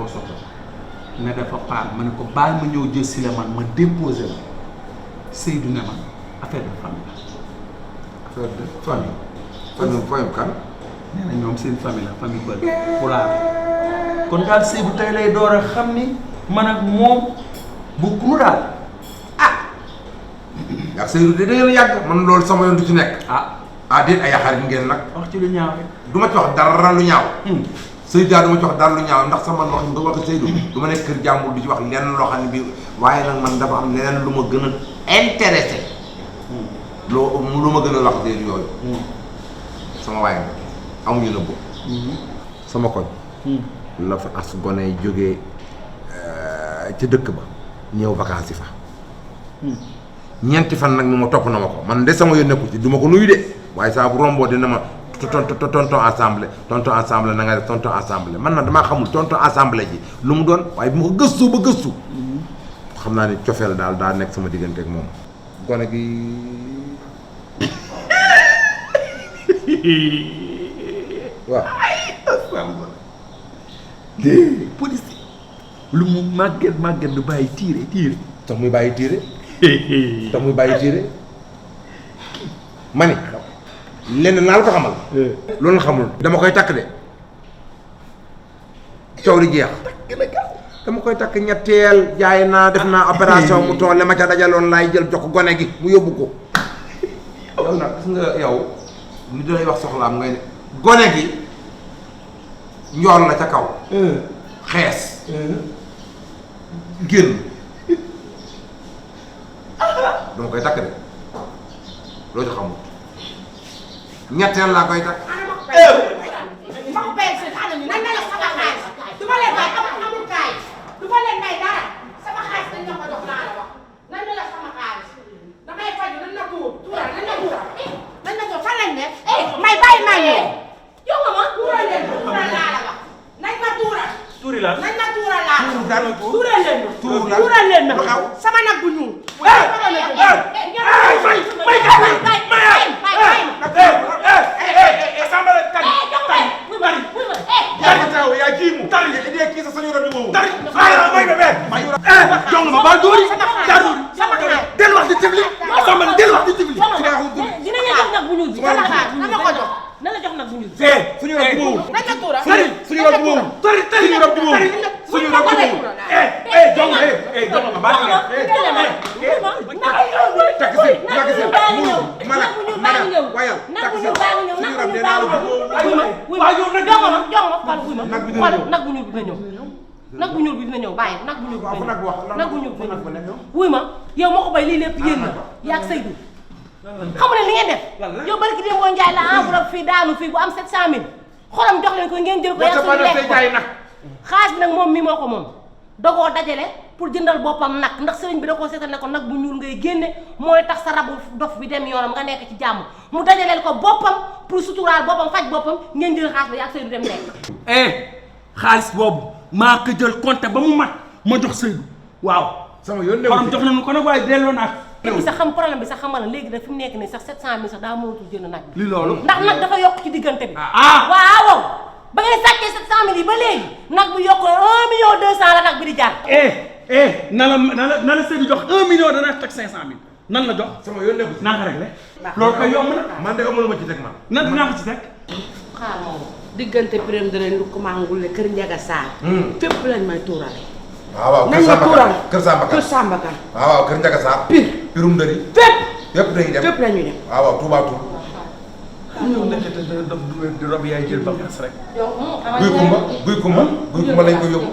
koo soxla ne dafa paan ma ne ko baal ma ñëw jël si la man ma déposé la Seydou ne ma affaire de famille la. affaire de famille. famille kan. nee na ñoom seen famille la famille bëri pulaar kon daal Seydou tey lay door a xam ni man ak moom bokkunu daal. yaa Seydou de da ngeen yàgg man loolu sama yoon du ci nekk. déet ay xarit ngeen nag. wax ci lu ñaaw rek. du ma ci wax dara lu ñaaw. Seydou daal du ma ci wax dara lu ñaaw ndax sama wax nga wax Seydou. du ma nekk kër jàmbur du ci wax lenn loo xam ne bii waaye nag man dafa am leneen lu ma gën a intéressé. lu ma gën a wax Seydou yooyu. sama waay amuñu na bo sama koñ. la fa as gone yi jógee ca dëkk ba ñëw vacances yi fa. ñeenti fan nag mu ma topp na ma ko man de sama yoon nekku ci du ma ko nuyu de waaye saa bu romboo dina ma tonton ensemble na nga def tonton ensemble man nag damaa xamul tonton ensemble ji lu mu doon waaye bu ma ko gëstu ba gëstu xam naa ne cofeel daal daa nekk sama diggante ak moom gone gi waaw police lu mu màgget du bàyyi tiire tax muy bàyyi tiire ma ni lenn naa la ko xamal loolu nga xamul dama koy takk de coow li jeex dama koy takk ñetteel jaay naa def naa opération mu tool li ma ca dajaloon laay jël jox gone gi mu yóbbu ko yow nag gis nga yow ni dalay wax soxlaam ngay ne gone gi njool la ca kaw xees génn dama koy takk de loo ci xamul ñetteel laa koy takk. ma béy seen àll bi nan la sama xaalis du ma leen may amul kaay du ma leen may dara sama xaalis dañ la ko jox laa la wax nan la sama xaalis damay faju nan la tuural nan la tuural fan lañ ne may bàyyi may yee yow ma tuural leen tuural laa la wax nañ ma tuural. tuuri la nañ ma tuural laa la wax tuural tuural leen ma sama nag bu ñuul. nag bu ñuul bi dina ñëw bàyyi nag bu ñuul bi dina ñëw nag bu ñuul bi dina ñëw wuy ma yow moo ko bay lii lépp yéen la yaag Seydou xam nga li ngeen def yow barki dem boo njaay la enveloppe fii daanu fii bu am 700 000 xolam jox leen ko ngeen jël ko yaa suñu lekk xaalis bi nag moom mi moo ko moom dogoo dajale pour jëndal boppam nag ndax sëriñ bi da koo seetal ne ko nag bu ñuul ngay génne mooy tax sa rabu dof bi dem yoonam nga nekk ci jàmm mu dajaleel ko boppam pour suturaal boppam faj boppam ngeen jël xaalis ba yaag Seydou dem lekk xaalis boobu maa ko jël compte ba mu mat ma jox Seydou waaw. sama yoon xorom jox nañu ko nag waaye delloo naa ko. bi sax xam problème bi sax xamal léegi nag fi mu nekk nii sax 700 000 sax daa mënatul jënd nag bi. li loolu ndax nag dafa yokk ci diggante bi. waaw ba ngeen sàccee 700 000 yi ba léegi nag bu yokk 1 million 200 la nag bi di jar. na la Seydou jox 1 million dana teg 500 000 nan la jox. sama yoon nekku naa ko réglé. loolu koy yomb na. man de amul ma ci teg man. nan dinaa ko ci teg. xaar moom. diggante Birame danañ lu ko mangule kër Ndiaga Sarr. fépp lañ may tuurale. waaw nañ ma tuural kër Samba Kane waaw kër Ndiaga Sarr. Pirum Ndëri. fépp dañuy dem fépp la ñuy dem. waaw Touba Toul. ñëw nekk di rob yaay jël bagaas rek. guy kumba lañ ko yóbbu.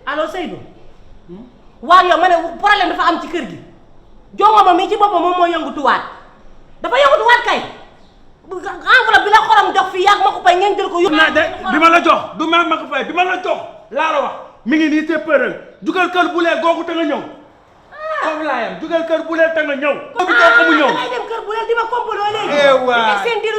allo Seydou. waaw yow ma ne problème dafa am ci kër gi. jongo ma mii ci boppam moom moo yëngutuwaat dafa yëngutuwaat kay. enveloppe bi la xorom jox fii yàgg ma ko fay ngeen jël ko yóbbu. naa de bi ma la jox du ma ko fay bi ma la jox laa la wax mi ngi nii te përal jugal kër bu lee googu te nga ñëw. foofu laa yam jugal kër bu lee te nga ñëw. bi doo ko mu ñëw dangay dem kër bu lee di ma kompaloo léegi. waaw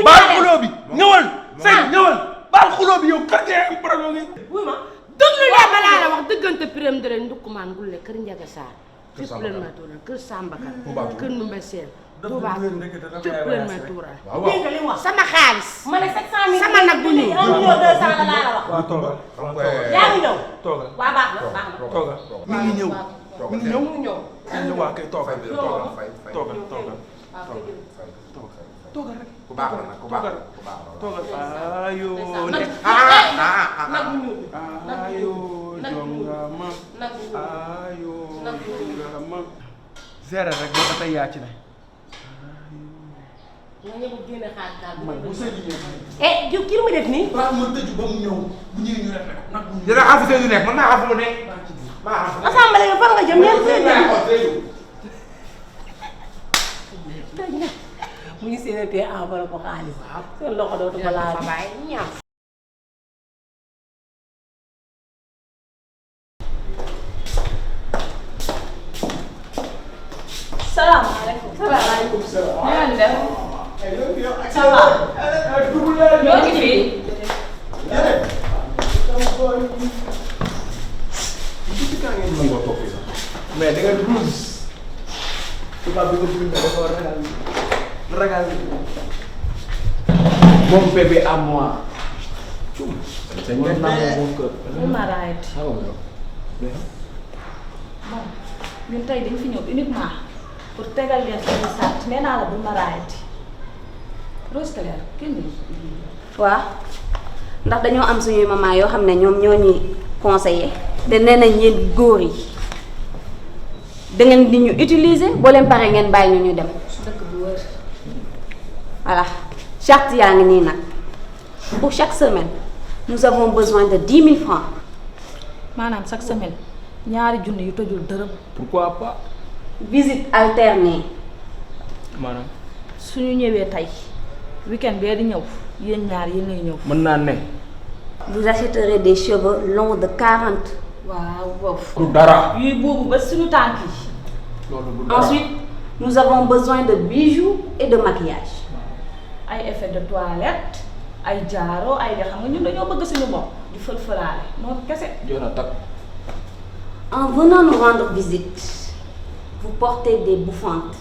baal xuloo bi ñëwal Seydou ñëwal baal xuloo bi yow kër gi am problème ngi. wuy ma déglu leen ma laa la wax diggante Birame danañ ndukkumaan gulle kër Ndiaga Sarr. fépp leen may tuural kër Samba Kane kër Numbe Seen Touba fépp leen may tuural. dégg nga li mu wax sama xaalis. ma ne 700 000 sama nag bu ñuul 1 million 200 la laa la wax. yaa ngi ñëw. toogal. waa baax na baax na. toogal mi ngi ñëw. mi ngi ñëw. ñu waa kay toogal. toogal toogal rek. ku baax la nag ku baax la ku baax la. toogal ayoo ayoo jongama ayoo jongama. gérer rek ba tey yaa ci ne. nga ñëw génne xaalis daal bu sëy bi yow kii lu muy def nii. waaw ma tëju ba mu ñëw bu ñëwee ñu rek nag. dina xam fi Seydou nekk mën naa xam fu mu nekk. maa xam assemblée nga fan nga jëm ñeent mu ngi séenatee enveloppe xaalis. seen loxo dootu ko laal. ñaar. salaamaaleykum. salaamaaleykum salaam. na ngeen def. ça va. ñoo ngi fi. mais da nga ruus. tubaab bi ko bind dafa ragal mon bébé à moi. ñun tey dañ fi ñëw uniquement pour tegal leen suñu sart nee naa la bu ma raayati Rose Claire kenn du. waaw ndax dañoo am suñuy maman yoo xam ne ñoom ñoo ñuy conseiller te nee nañ yéen góor yi da ngeen di ñu utiliser boo leen paree ngeen bàyyi ñu dem. dëkk bu wër. voilà charte yaa ngi nii nag pour chaque semaine nous avons besoin de 10 000 francs. maanaam chaque semaine ñaari junni yu tojul dërëm. pourquoi pas. visite alternée. maanaam. suñu ñëwee tey week-end bee di ñëw yéen ñaar yéen lay ñëw. mën naa ne. vous achèterez des cheveux longs de 40. waaw boof. du dara. yuy boobu ba suñu tànk yi. loolu du dara. Ensuite nous avons besoin de bijoux et de maquillage. ay effet de toilette ay jaaro ay de xam nga ñun dañoo bëgg suñu bopp di fël-fëlaale noonu kese. joona tak. En venant nous rendre visite, vous portez des bouffantes,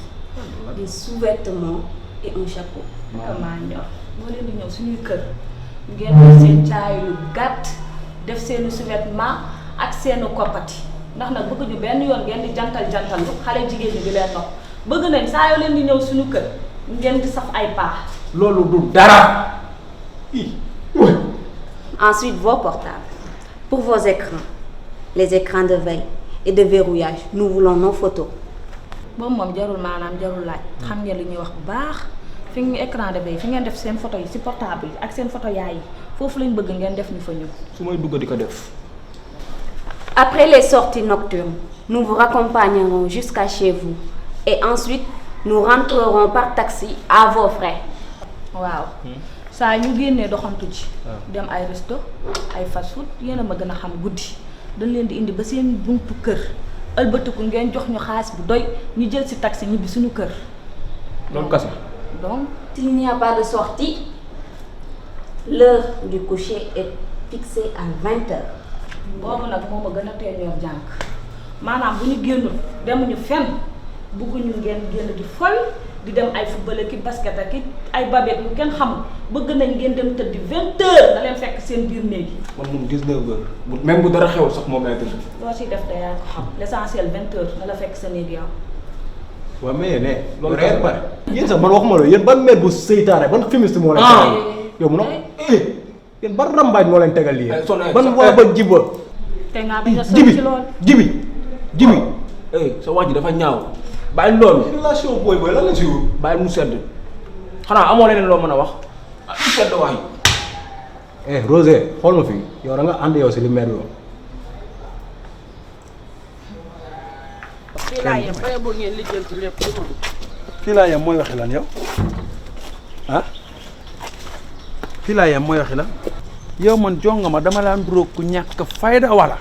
des sous-vêtements et un chapeau. maa ñor moo leen di ñëw suñuy kër ngeen def seen caay lu gàtt def seeni sous-vêtement ak seeni koppati ndax nag bëgg ñu benn yoon ngeen di jantal lu xale jigéen ñi di leen nopp bëgg nañ saa yoo leen di ñëw suñu kër ngeen di saf ay paax. loolu du dara. Ensuite, vos portables. Pour vos écrans, les écrans de veille et de verrouillage, nous voulons nos photos. boobu moom jarul maanaam jarul laaj. xam ngeen li ñuy wax bu baax fi ngeen écran de veille fi ngeen def seen photo yi ci portable yi ak seen photo yaay yi foofu lañ bëgg ngeen def ñu fa ñëw. su may dugg di ko def. Après les sorties nocturnes, nous vous raccompagnerons jusqu'à chez vous. Et ensuite, nous rentrerons par taxi à vos frais. waaw saa ñu génnee doxantu ji. dem ay resto ay fast food yéen a ma gën a xam guddi dañ leen di indi ba seen buntu kër ëlbatiku ngeen jox ñu xaalis bu doy ñu jël ci taxi ñibbi suñu kër. loolu kese. donc S'il n'y a pas de sortie, l'heure du coucher est fixée à 20 heures. boobu nag moo ma gën a tee ñor jànk maanaam bu ñu génnul demuñu fenn bëgguñu ngeen génn di fol di dem ay football ki basket ak ay babet lu kenn xamul bëgg nañ ngeen dem tëddi 20 heures na leen fekk seen biir néeg yi. man moom 19 heures même bu dara xewul sax moom lay tëdd. loo ciy def da yaa ko xam l'essentiel 20 heures na la fekk sa néeg yow. waaw mais ne. loolu reer kese pare. yéen sax man waxuma la yéen ban mère bu seytaane ban féministe moo leen tegal. yow mun a yéen ban rambaaj moo leen tegal lii. ban waa ba jibba. te ngaa bañ a sonn ci lool jibi sa wax ji dafa ñaaw. bàyyi loolu. relation booy booy lan la si wut. bàyyi mu sedd. xanaa amoo leneen loo mën a wax. ah mu sedd waay. Rosé xool ma fii yow da nga ànd yow si li mère yow. fii laa yem ba yeboo ngeen lijjanti lépp du ma dugg. fii laa yem mooy waxi lan yow ah fii laa yem mooy waxi lan yow man jonga ma dama laan duróog ku ñàkk fayda wala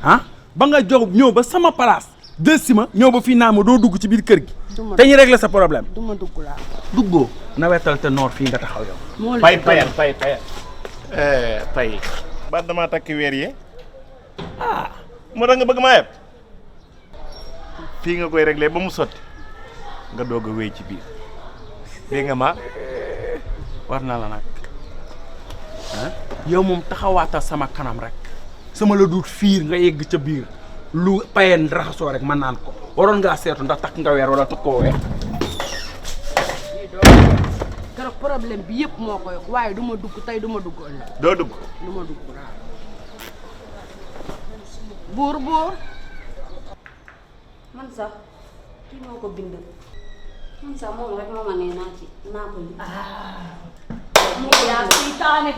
ah ba nga jox ñëw ba sama place de sima ñëw ba fii naa ma doo dugg ci biir kër gi te ñu régler sa problème du ma dugg laa. duggoo nawetal te noor fii nga taxaw yow moo pay ba damaa takki weer yi moo tax nga bëgg maa yeb fii nga koy réglé ba mu sotti nga doog a wéy ci biir dégg nga ma war na la nag yow moom taxawaatal sama kanam rek sama la duut fiir nga yegg ca biir lu payeen raxasoo rek man naan ko waroon ngaa seetu ndax takk nga weer wala takk koo weer. keroog problème bi yëpp moo ko yokk waaye du ma dugg tey du ma dugg ëllëg. doo dugg. du ma dugg waaw. buur. man sax kii moo ko bind man sax moom rek moo ma nee naa ko li. moo yaa seytaane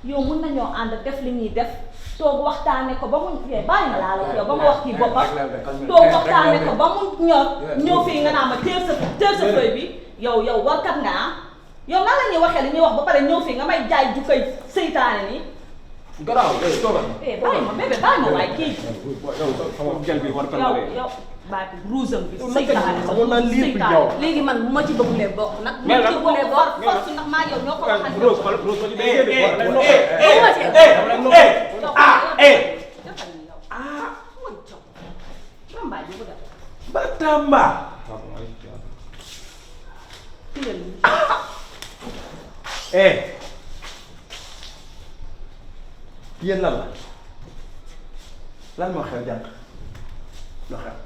yow mun nañoo ànd def li ñuy def toog waxtaane ko ba mu bàyyi ma laa la yow ba ma wax kii boppam toog waxtaane ko ba mu ñëw fii nga naa ma teel sa feuille bi yow warkat nga yow nan la ñuy waxee li ñuy wax ba pare ñëw fii nga may jaay jukkay seytaane ni garaaw toogal. bàyyi ma bébé bàyyi ma waaye kii yow baati ruusam bi seytaane léegi man bu ma ci bëggulee bokk nag. bu ma ci bëggulee bokk force ndax maa yow ñoo ko waxante. Batamba. yéen lan moo xew jànq loo xew.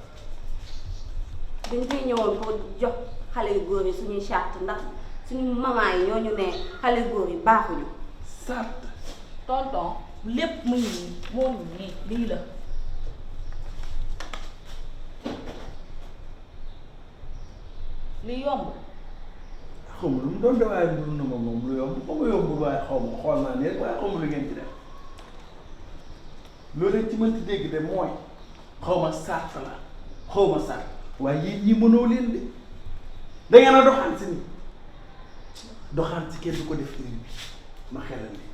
dañ koy ñëwoon ko jox xale yu góor yi suñuy charte ndax suñu maman yi ñoo ñu ne xale yu góor yi baaxuñu. charte. tonton lépp mu ngi nii moo ngi nii lii la. li yomb. xaw ma lu mu doon waaye mburu na ma moom lu yomb xaw ma yombul waaye xaw ma xool naa ne waaye xaw ma lu ngeen ci def loolu lañ ci mënti dégg de mooy xaw ma sart la xaw ma sart waaye yéen ñi mënoo leen de da ngeen a doxaan si ni doxaan si kenn du ko def heure bi ma xelal leen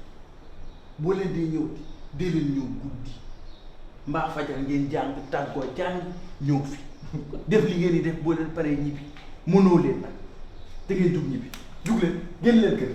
boo leen dee ñëw dee leen ñëw guddi mbaa fajar ngeen jàng tàggoo jàng ñëw fi def li ngeen di def boo leen paree ñibbi mënoo leen nag da ngeen jug ñibbi jug leen génn leen kër